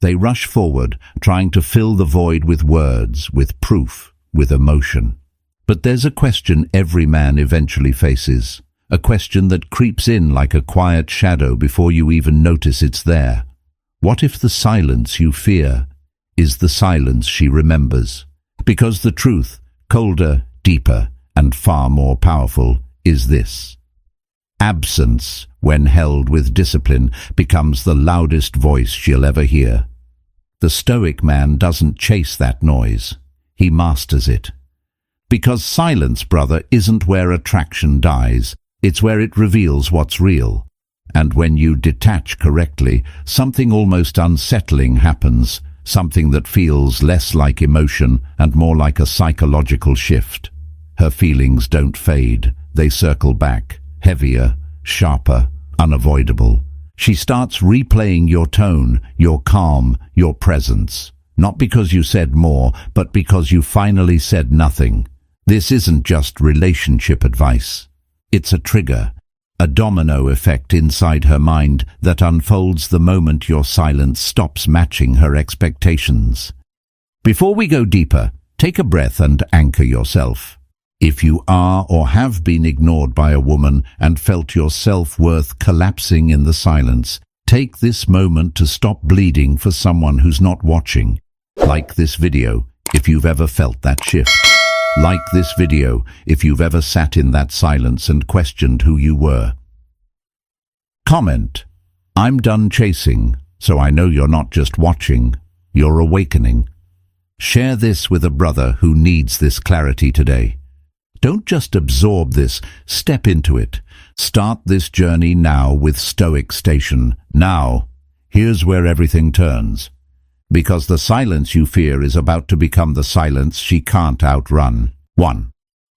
They rush forward, trying to fill the void with words, with proof, with emotion. But there's a question every man eventually faces, a question that creeps in like a quiet shadow before you even notice it's there. What if the silence you fear is the silence she remembers? Because the truth, colder, deeper, and far more powerful, is this: absence, when held with discipline, becomes the loudest voice she'll ever hear. The Stoic man doesn't chase that noise. He masters it. Because silence, brother, isn't where attraction dies. It's where it reveals what's real. And when you detach correctly, something almost unsettling happens, something that feels less like emotion and more like a psychological shift. Her feelings don't fade. They circle back, heavier, sharper, unavoidable. She starts replaying your tone, your calm, your presence. Not because you said more, but because you finally said nothing. This isn't just relationship advice. It's a trigger, a domino effect inside her mind that unfolds the moment your silence stops matching her expectations. Before we go deeper, take a breath and anchor yourself. If you are or have been ignored by a woman and felt your self-worth collapsing in the silence, take this moment to stop bleeding for someone who's not watching. Like this video if you've ever felt that shift. Like this video if you've ever sat in that silence and questioned who you were. Comment: I'm done chasing, so I know you're not just watching, you're awakening. Share this with a brother who needs this clarity today. Don't just absorb this, step into it. Start this journey now with Stoic Station. Now, here's where everything turns. Because the silence you fear is about to become the silence she can't outrun. 1.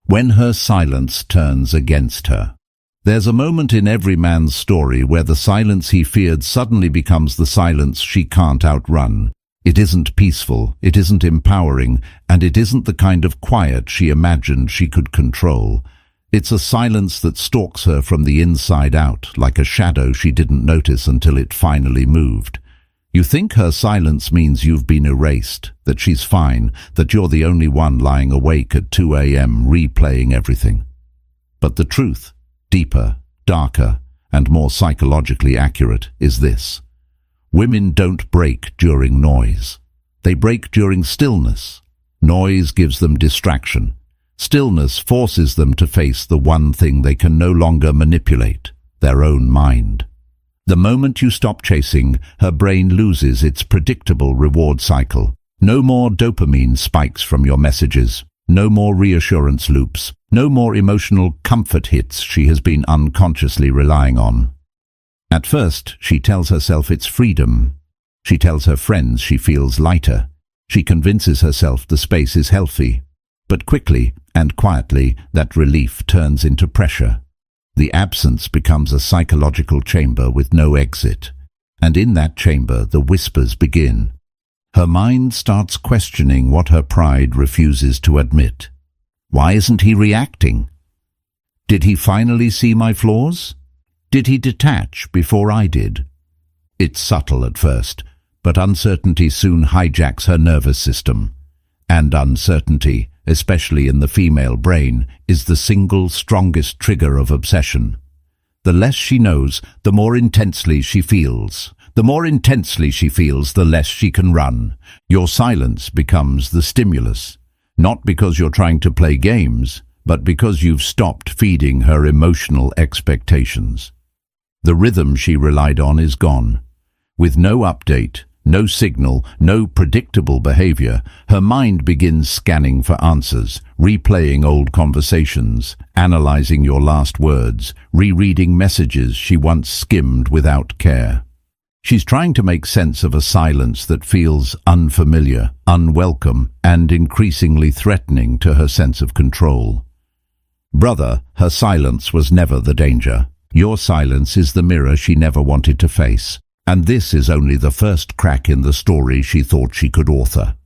When her silence turns against her. There's a moment in every man's story where the silence he feared suddenly becomes the silence she can't outrun. It isn't peaceful, it isn't empowering, and it isn't the kind of quiet she imagined she could control. It's a silence that stalks her from the inside out, like a shadow she didn't notice until it finally moved. You think her silence means you've been erased, that she's fine, that you're the only one lying awake at 2 a.m. replaying everything. But the truth, deeper, darker, and more psychologically accurate, is this. Women don't break during noise. They break during stillness. Noise gives them distraction. Stillness forces them to face the one thing they can no longer manipulate, their own mind. The moment you stop chasing, her brain loses its predictable reward cycle. No more dopamine spikes from your messages. No more reassurance loops. No more emotional comfort hits she has been unconsciously relying on. At first, she tells herself it's freedom. She tells her friends she feels lighter. She convinces herself the space is healthy. But quickly and quietly, that relief turns into pressure. The absence becomes a psychological chamber with no exit. And in that chamber, the whispers begin. Her mind starts questioning what her pride refuses to admit. Why isn't he reacting? Did he finally see my flaws? Did he detach before I did? It's subtle at first, but uncertainty soon hijacks her nervous system. And uncertainty, especially in the female brain, is the single strongest trigger of obsession. The less she knows, the more intensely she feels. The more intensely she feels, the less she can run. Your silence becomes the stimulus, not because you're trying to play games, but because you've stopped feeding her emotional expectations. The rhythm she relied on is gone. With no update, no signal, no predictable behavior, her mind begins scanning for answers, replaying old conversations, analyzing your last words, rereading messages she once skimmed without care. She's trying to make sense of a silence that feels unfamiliar, unwelcome, and increasingly threatening to her sense of control. Brother, her silence was never the danger. Your silence is the mirror she never wanted to face. And this is only the first crack in the story she thought she could author.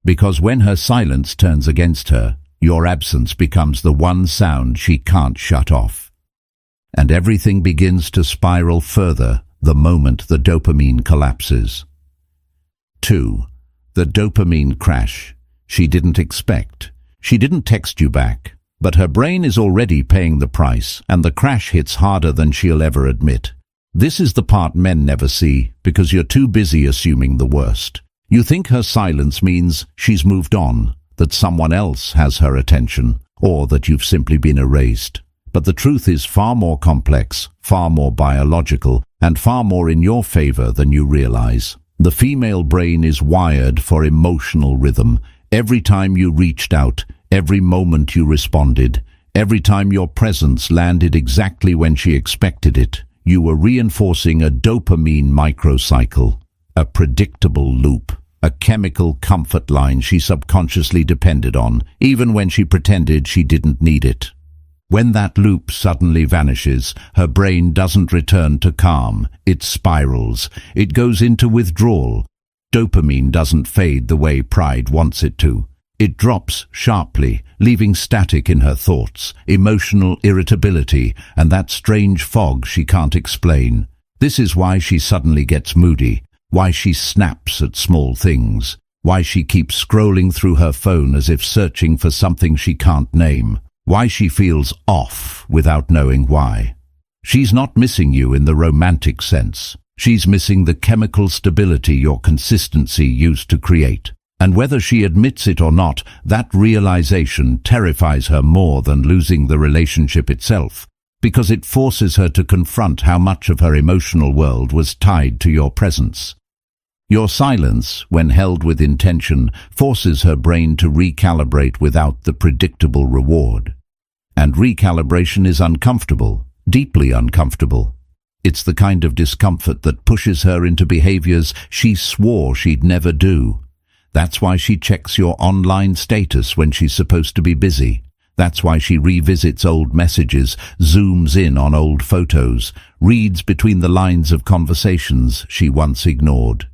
Because when her silence turns against her, your absence becomes the one sound she can't shut off. And everything begins to spiral further the moment the dopamine collapses. 2. The dopamine crash. She didn't expect. She didn't text you back. But her brain is already paying the price, and the crash hits harder than she'll ever admit. This is the part men never see, because you're too busy assuming the worst. You think her silence means she's moved on, that someone else has her attention, or that you've simply been erased. But the truth is far more complex, far more biological, and far more in your favor than you realize. The female brain is wired for emotional rhythm. Every time you reached out, every moment you responded, every time your presence landed exactly when she expected it, you were reinforcing a dopamine microcycle, a predictable loop, a chemical comfort line she subconsciously depended on, even when she pretended she didn't need it. When that loop suddenly vanishes, her brain doesn't return to calm, it spirals, it goes into withdrawal. Dopamine doesn't fade the way pride wants it to. It drops sharply, leaving static in her thoughts, emotional irritability, and that strange fog she can't explain. This is why she suddenly gets moody, why she snaps at small things, why she keeps scrolling through her phone as if searching for something she can't name, why she feels off without knowing why. She's not missing you in the romantic sense. She's missing the chemical stability your consistency used to create. And whether she admits it or not, that realization terrifies her more than losing the relationship itself, because it forces her to confront how much of her emotional world was tied to your presence. Your silence, when held with intention, forces her brain to recalibrate without the predictable reward. And recalibration is uncomfortable, deeply uncomfortable. It's the kind of discomfort that pushes her into behaviors she swore she'd never do. That's why she checks your online status when she's supposed to be busy. That's why she revisits old messages, zooms in on old photos, reads between the lines of conversations she once ignored.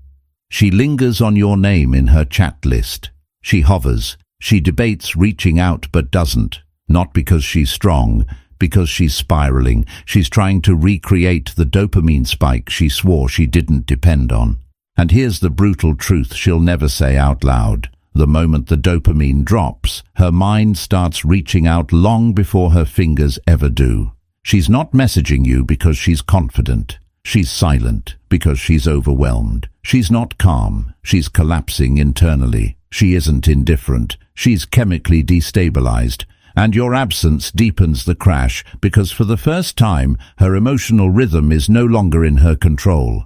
She lingers on your name in her chat list. She hovers. She debates reaching out but doesn't. Not because she's strong, because she's spiraling. She's trying to recreate the dopamine spike she swore she didn't depend on. And here's the brutal truth she'll never say out loud. The moment the dopamine drops, her mind starts reaching out long before her fingers ever do. She's not messaging you because she's confident. She's silent because she's overwhelmed. She's not calm. She's collapsing internally. She isn't indifferent. She's chemically destabilized. And your absence deepens the crash because for the first time, her emotional rhythm is no longer in her control.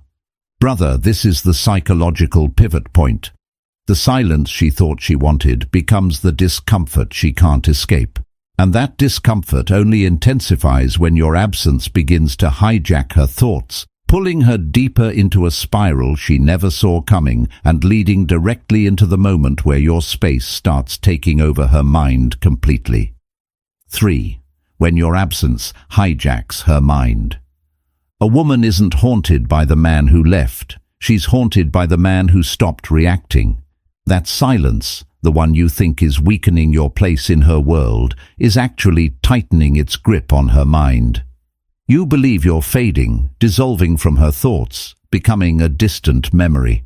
Brother, this is the psychological pivot point. The silence she thought she wanted becomes the discomfort she can't escape. And that discomfort only intensifies when your absence begins to hijack her thoughts, pulling her deeper into a spiral she never saw coming and leading directly into the moment where your space starts taking over her mind completely. 3. When your absence hijacks her mind. A woman isn't haunted by the man who left. She's haunted by the man who stopped reacting. That silence, the one you think is weakening your place in her world, is actually tightening its grip on her mind. You believe you're fading, dissolving from her thoughts, becoming a distant memory.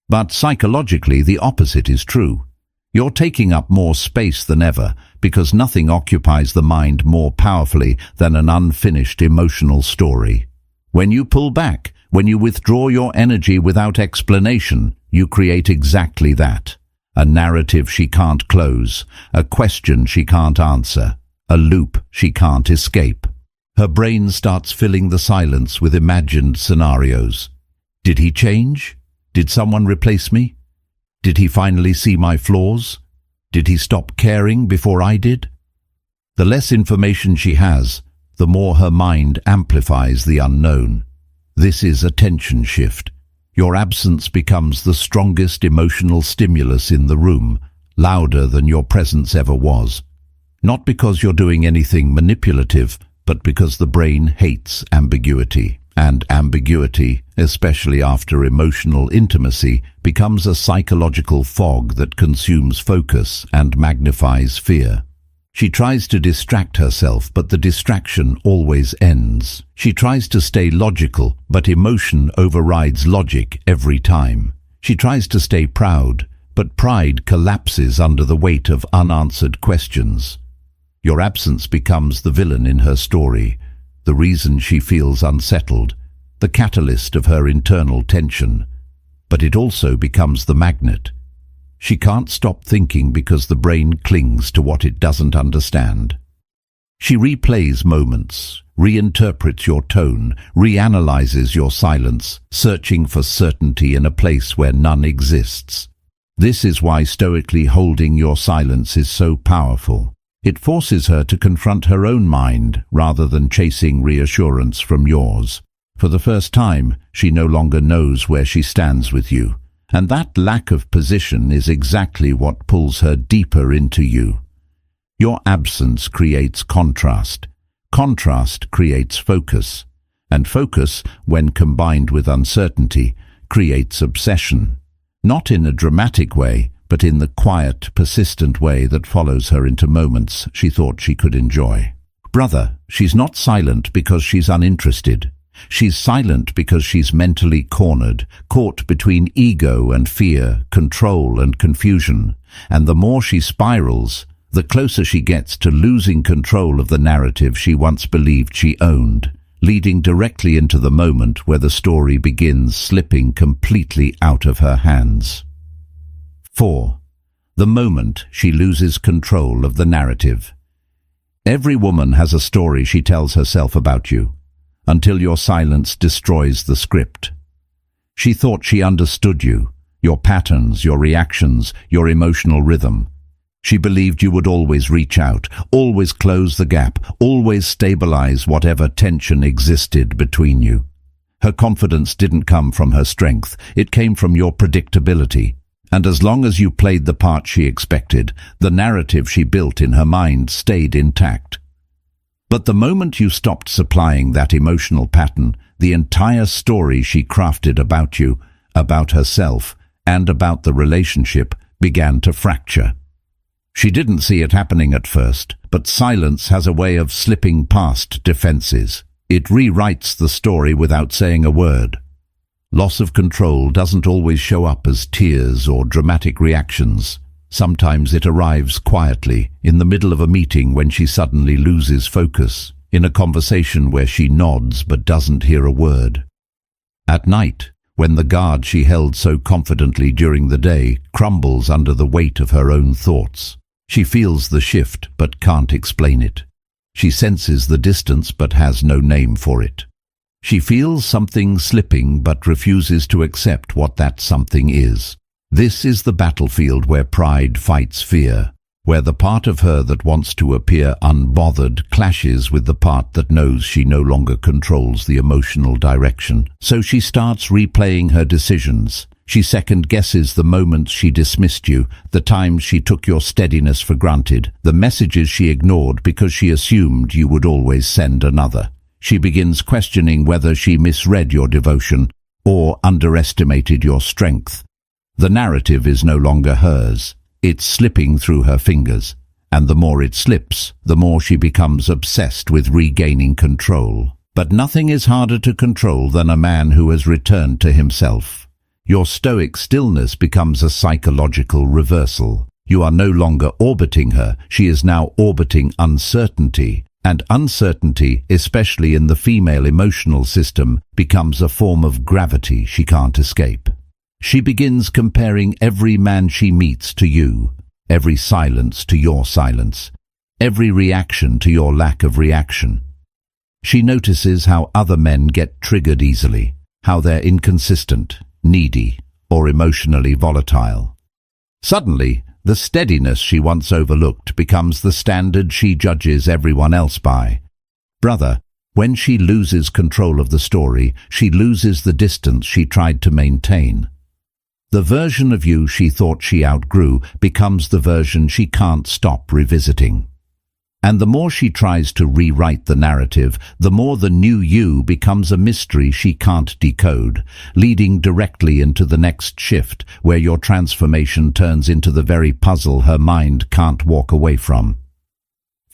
But psychologically, the opposite is true. You're taking up more space than ever because nothing occupies the mind more powerfully than an unfinished emotional story. When you pull back, when you withdraw your energy without explanation, you create exactly that. A narrative she can't close, a question she can't answer, a loop she can't escape. Her brain starts filling the silence with imagined scenarios. Did he change? Did someone replace me? Did he finally see my flaws? Did he stop caring before I did? The less information she has, the more her mind amplifies the unknown. This is attention shift. Your absence becomes the strongest emotional stimulus in the room, louder than your presence ever was. Not because you're doing anything manipulative, but because the brain hates ambiguity. And ambiguity, especially after emotional intimacy, becomes a psychological fog that consumes focus and magnifies fear. She tries to distract herself, but the distraction always ends. She tries to stay logical, but emotion overrides logic every time. She tries to stay proud, but pride collapses under the weight of unanswered questions. Your absence becomes the villain in her story, the reason she feels unsettled, the catalyst of her internal tension. But it also becomes the magnet. She can't stop thinking because the brain clings to what it doesn't understand. She replays moments, reinterprets your tone, reanalyzes your silence, searching for certainty in a place where none exists. This is why stoically holding your silence is so powerful. It forces her to confront her own mind rather than chasing reassurance from yours. For the first time, she no longer knows where she stands with you, and that lack of position is exactly what pulls her deeper into you. Your absence creates contrast. Contrast creates focus. And focus, when combined with uncertainty, creates obsession. Not in a dramatic way, but in the quiet, persistent way that follows her into moments she thought she could enjoy. Brother, she's not silent because she's uninterested. She's silent because she's mentally cornered, caught between ego and fear, control and confusion. And the more she spirals, the closer she gets to losing control of the narrative she once believed she owned, leading directly into the moment where the story begins slipping completely out of her hands. 4. The moment she loses control of the narrative. Every woman has a story she tells herself about you, until your silence destroys the script. She thought she understood you, your patterns, your reactions, your emotional rhythm. She believed you would always reach out, always close the gap, always stabilize whatever tension existed between you. Her confidence didn't come from her strength, it came from your predictability. And as long as you played the part she expected, the narrative she built in her mind stayed intact. But the moment you stopped supplying that emotional pattern, the entire story she crafted about you, about herself, and about the relationship began to fracture. She didn't see it happening at first, but silence has a way of slipping past defenses. It rewrites the story without saying a word. Loss of control doesn't always show up as tears or dramatic reactions. Sometimes it arrives quietly, in the middle of a meeting when she suddenly loses focus, in a conversation where she nods but doesn't hear a word. At night, when the guard she held so confidently during the day crumbles under the weight of her own thoughts. She feels the shift but can't explain it. She senses the distance but has no name for it. She feels something slipping but refuses to accept what that something is. This is the battlefield where pride fights fear, where the part of her that wants to appear unbothered clashes with the part that knows she no longer controls the emotional direction. So she starts replaying her decisions. She second-guesses the moments she dismissed you, the times she took your steadiness for granted, the messages she ignored because she assumed you would always send another. She begins questioning whether she misread your devotion or underestimated your strength. The narrative is no longer hers. It's slipping through her fingers, and the more it slips, the more she becomes obsessed with regaining control. But nothing is harder to control than a man who has returned to himself. Your stoic stillness becomes a psychological reversal. You are no longer orbiting her, she is now orbiting uncertainty. And uncertainty, especially in the female emotional system, becomes a form of gravity she can't escape. She begins comparing every man she meets to you, every silence to your silence, every reaction to your lack of reaction. She notices how other men get triggered easily, how they're inconsistent, needy, or emotionally volatile. Suddenly, the steadiness she once overlooked becomes the standard she judges everyone else by. Brother, when she loses control of the story, she loses the distance she tried to maintain. The version of you she thought she outgrew becomes the version she can't stop revisiting. And the more she tries to rewrite the narrative, the more the new you becomes a mystery she can't decode, leading directly into the next shift, where your transformation turns into the very puzzle her mind can't walk away from.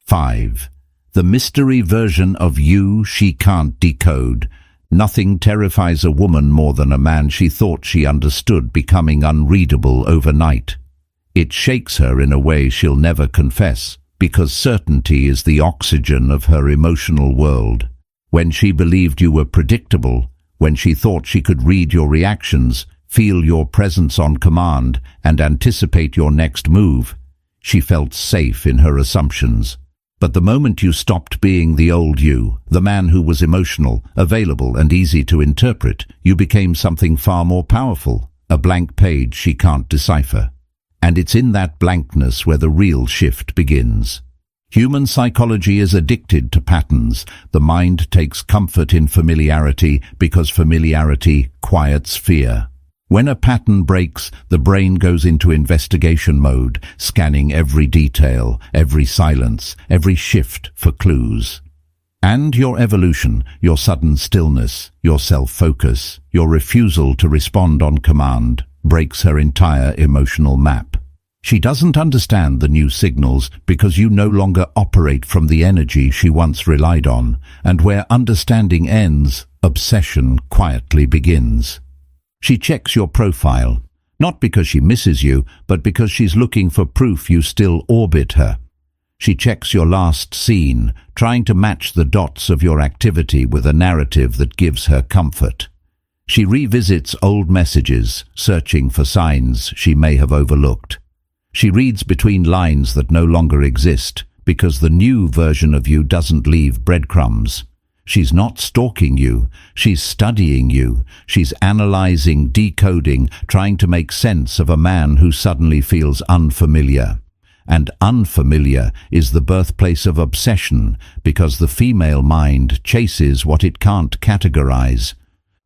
5. The mystery version of you she can't decode. Nothing terrifies a woman more than a man she thought she understood becoming unreadable overnight. It shakes her in a way she'll never confess, because certainty is the oxygen of her emotional world. When she believed you were predictable, when she thought she could read your reactions, feel your presence on command, and anticipate your next move, she felt safe in her assumptions. But the moment you stopped being the old you, the man who was emotional, available, and easy to interpret, you became something far more powerful, a blank page she can't decipher. And it's in that blankness where the real shift begins. Human psychology is addicted to patterns. The mind takes comfort in familiarity because familiarity quiets fear. When a pattern breaks, the brain goes into investigation mode, scanning every detail, every silence, every shift for clues. And your evolution, your sudden stillness, your self-focus, your refusal to respond on command, breaks her entire emotional map. She doesn't understand the new signals because you no longer operate from the energy she once relied on, and where understanding ends, obsession quietly begins. She checks your profile, not because she misses you, but because she's looking for proof you still orbit her. She checks your last scene, trying to match the dots of your activity with a narrative that gives her comfort. She revisits old messages, searching for signs she may have overlooked. She reads between lines that no longer exist, because the new version of you doesn't leave breadcrumbs. She's not stalking you, she's studying you, she's analyzing, decoding, trying to make sense of a man who suddenly feels unfamiliar. And unfamiliar is the birthplace of obsession, because the female mind chases what it can't categorize.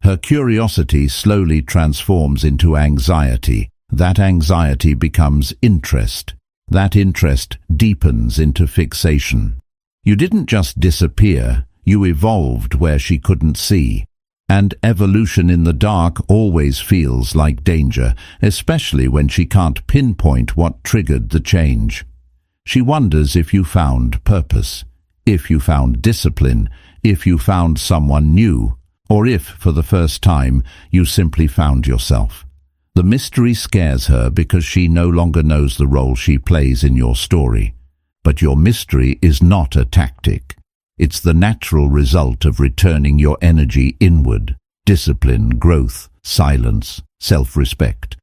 Her curiosity slowly transforms into anxiety. That anxiety becomes interest. That interest deepens into fixation. You didn't just disappear, you evolved where she couldn't see. And evolution in the dark always feels like danger, especially when she can't pinpoint what triggered the change. She wonders if you found purpose, if you found discipline, if you found someone new, or if, for the first time, you simply found yourself. The mystery scares her because she no longer knows the role she plays in your story. But your mystery is not a tactic. It's the natural result of returning your energy inward. Discipline, growth, silence, self-respect.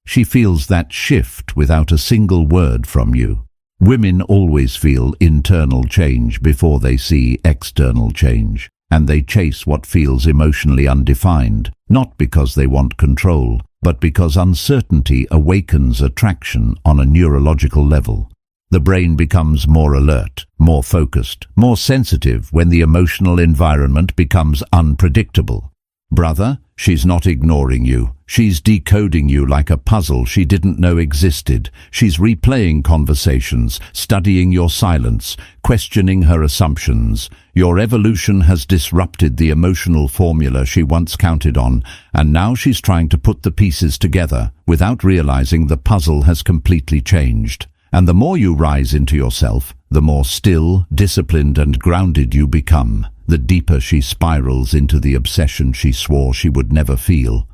She feels that shift without a single word from you. Women always feel internal change before they see external change, and they chase what feels emotionally undefined, not because they want control, but because uncertainty awakens attraction on a neurological level. The brain becomes more alert, more focused, more sensitive when the emotional environment becomes unpredictable. Brother, she's not ignoring you. She's decoding you like a puzzle she didn't know existed. She's replaying conversations, studying your silence, questioning her assumptions. Your evolution has disrupted the emotional formula she once counted on, and now she's trying to put the pieces together without realizing the puzzle has completely changed. And the more you rise into yourself, the more still, disciplined, and grounded you become, the deeper she spirals into the obsession she swore she would never feel.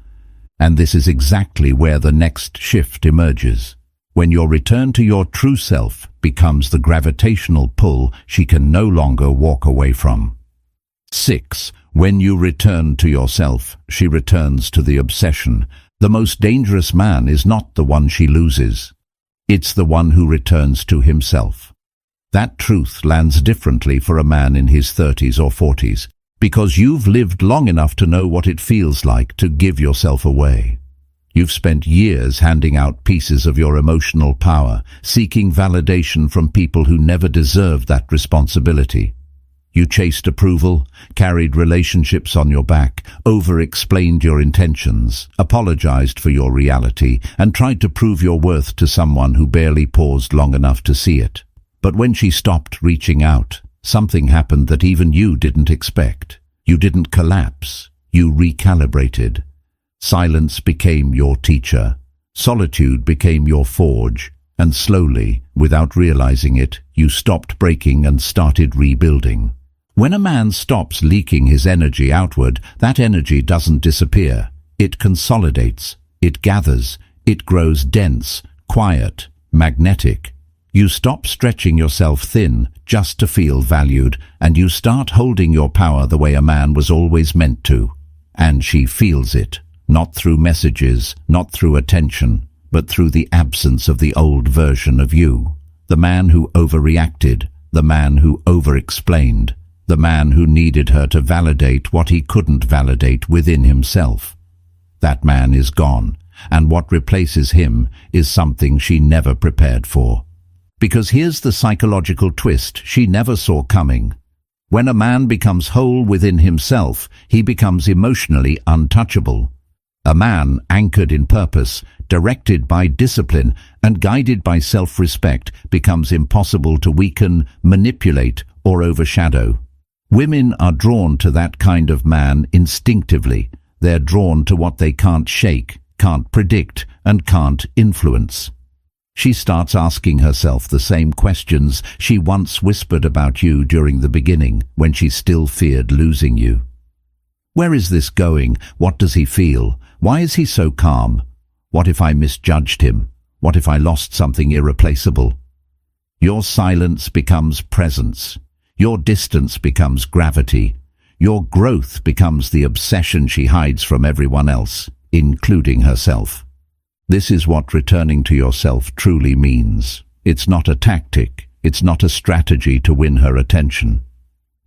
And this is exactly where the next shift emerges, when your return to your true self becomes the gravitational pull she can no longer walk away from. 6. When you return to yourself, she returns to the obsession. The most dangerous man is not the one she loses. It's the one who returns to himself. That truth lands differently for a man in his 30s or 40s, because you've lived long enough to know what it feels like to give yourself away. You've spent years handing out pieces of your emotional power, seeking validation from people who never deserved that responsibility. You chased approval, carried relationships on your back, over-explained your intentions, apologized for your reality, and tried to prove your worth to someone who barely paused long enough to see it. But when she stopped reaching out, something happened that even you didn't expect. You didn't collapse, you recalibrated. Silence became your teacher, solitude became your forge, and slowly, without realizing it, you stopped breaking and started rebuilding. When a man stops leaking his energy outward, that energy doesn't disappear. It consolidates, it gathers, it grows dense, quiet, magnetic. You stop stretching yourself thin just to feel valued, and you start holding your power the way a man was always meant to. And she feels it, not through messages, not through attention, but through the absence of the old version of you. The man who overreacted, the man who over-explained, the man who needed her to validate what he couldn't validate within himself. That man is gone, and what replaces him is something she never prepared for. Because here's the psychological twist she never saw coming. When a man becomes whole within himself, he becomes emotionally untouchable. A man anchored in purpose, directed by discipline, and guided by self-respect becomes impossible to weaken, manipulate, or overshadow. Women are drawn to that kind of man instinctively. They're drawn to what they can't shake, can't predict, and can't influence. She starts asking herself the same questions she once whispered about you during the beginning, when she still feared losing you. Where is this going? What does he feel? Why is he so calm? What if I misjudged him? What if I lost something irreplaceable? Your silence becomes presence. Your distance becomes gravity. Your growth becomes the obsession she hides from everyone else, including herself. This is what returning to yourself truly means. It's not a tactic. It's not a strategy to win her attention.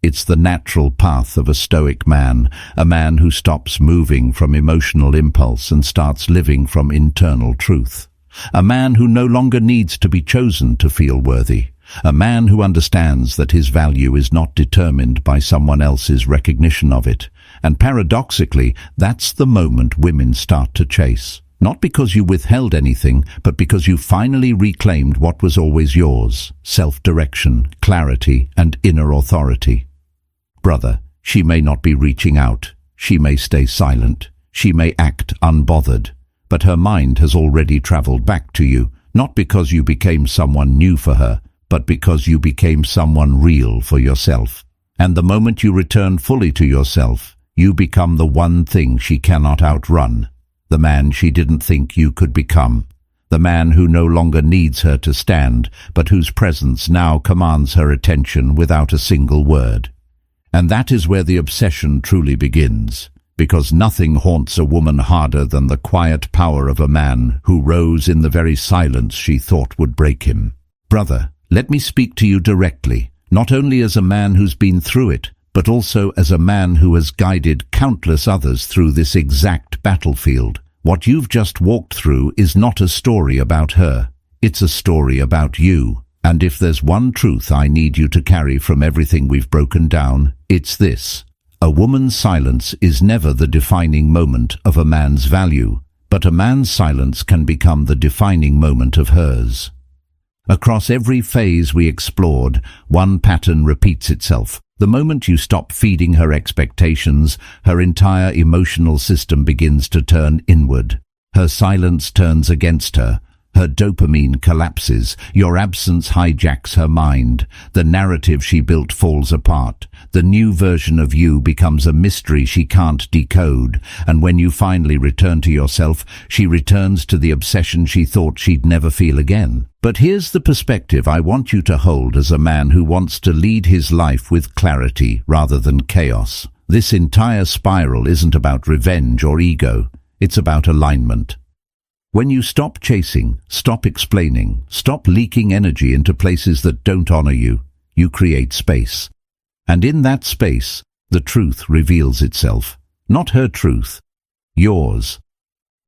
It's the natural path of a Stoic man, a man who stops moving from emotional impulse and starts living from internal truth. A man who no longer needs to be chosen to feel worthy. A man who understands that his value is not determined by someone else's recognition of it. And paradoxically, that's the moment women start to chase. Not because you withheld anything, but because you finally reclaimed what was always yours: self-direction, clarity, and inner authority. Brother, she may not be reaching out. She may stay silent. She may act unbothered. But her mind has already traveled back to you, not because you became someone new for her, but because you became someone real for yourself. And the moment you return fully to yourself, you become the one thing she cannot outrun. The man she didn't think you could become. The man who no longer needs her to stand, but whose presence now commands her attention without a single word. And that is where the obsession truly begins, because nothing haunts a woman harder than the quiet power of a man who rose in the very silence she thought would break him. Brother, let me speak to you directly, not only as a man who's been through it, but also as a man who has guided countless others through this exact battlefield. What you've just walked through is not a story about her. It's a story about you. And if there's one truth I need you to carry from everything we've broken down, it's this. A woman's silence is never the defining moment of a man's value, but a man's silence can become the defining moment of hers. Across every phase we explored, one pattern repeats itself. The moment you stop feeding her expectations, her entire emotional system begins to turn inward. Her silence turns against her. Her dopamine collapses. Your absence hijacks her mind. The narrative she built falls apart. The new version of you becomes a mystery she can't decode. And when you finally return to yourself, she returns to the obsession she thought she'd never feel again. But here's the perspective I want you to hold as a man who wants to lead his life with clarity rather than chaos. This entire spiral isn't about revenge or ego. It's about alignment. When you stop chasing, stop explaining, stop leaking energy into places that don't honor you, you create space. And in that space, the truth reveals itself. Not her truth, yours.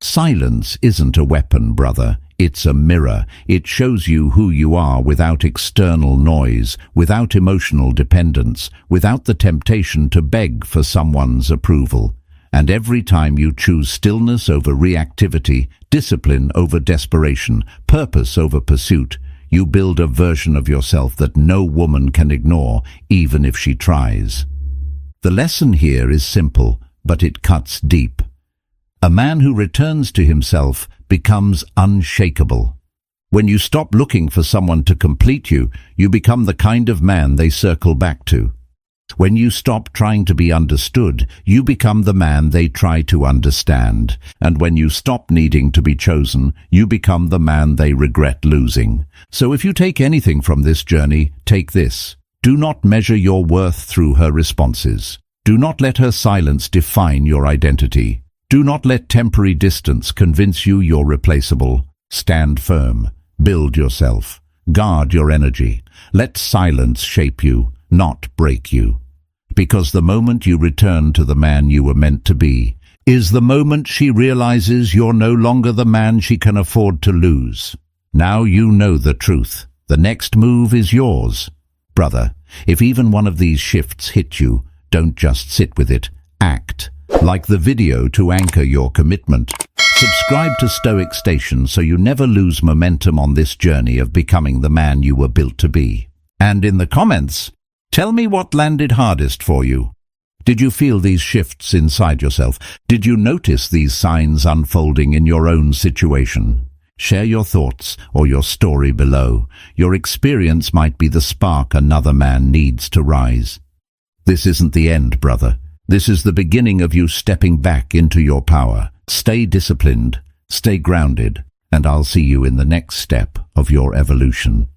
Silence isn't a weapon, brother. It's a mirror. It shows you who you are without external noise, without emotional dependence, without the temptation to beg for someone's approval. And every time you choose stillness over reactivity, discipline over desperation, purpose over pursuit, you build a version of yourself that no woman can ignore, even if she tries. The lesson here is simple, but it cuts deep. A man who returns to himself becomes unshakable. When you stop looking for someone to complete you, you become the kind of man they circle back to. When you stop trying to be understood, you become the man they try to understand. And when you stop needing to be chosen, you become the man they regret losing. So if you take anything from this journey, take this. Do not measure your worth through her responses. Do not let her silence define your identity. Do not let temporary distance convince you you're replaceable. Stand firm. Build yourself. Guard your energy. Let silence shape you, not break you. Because the moment you return to the man you were meant to be is the moment she realizes you're no longer the man she can afford to lose. Now you know the truth. The next move is yours. Brother, if even one of these shifts hit you, don't just sit with it. Act. Like the video to anchor your commitment. Subscribe to Stoic Station so you never lose momentum on this journey of becoming the man you were built to be. And in the comments, tell me what landed hardest for you. Did you feel these shifts inside yourself? Did you notice these signs unfolding in your own situation? Share your thoughts or your story below. Your experience might be the spark another man needs to rise. This isn't the end, brother. This is the beginning of you stepping back into your power. Stay disciplined, stay grounded, and I'll see you in the next step of your evolution.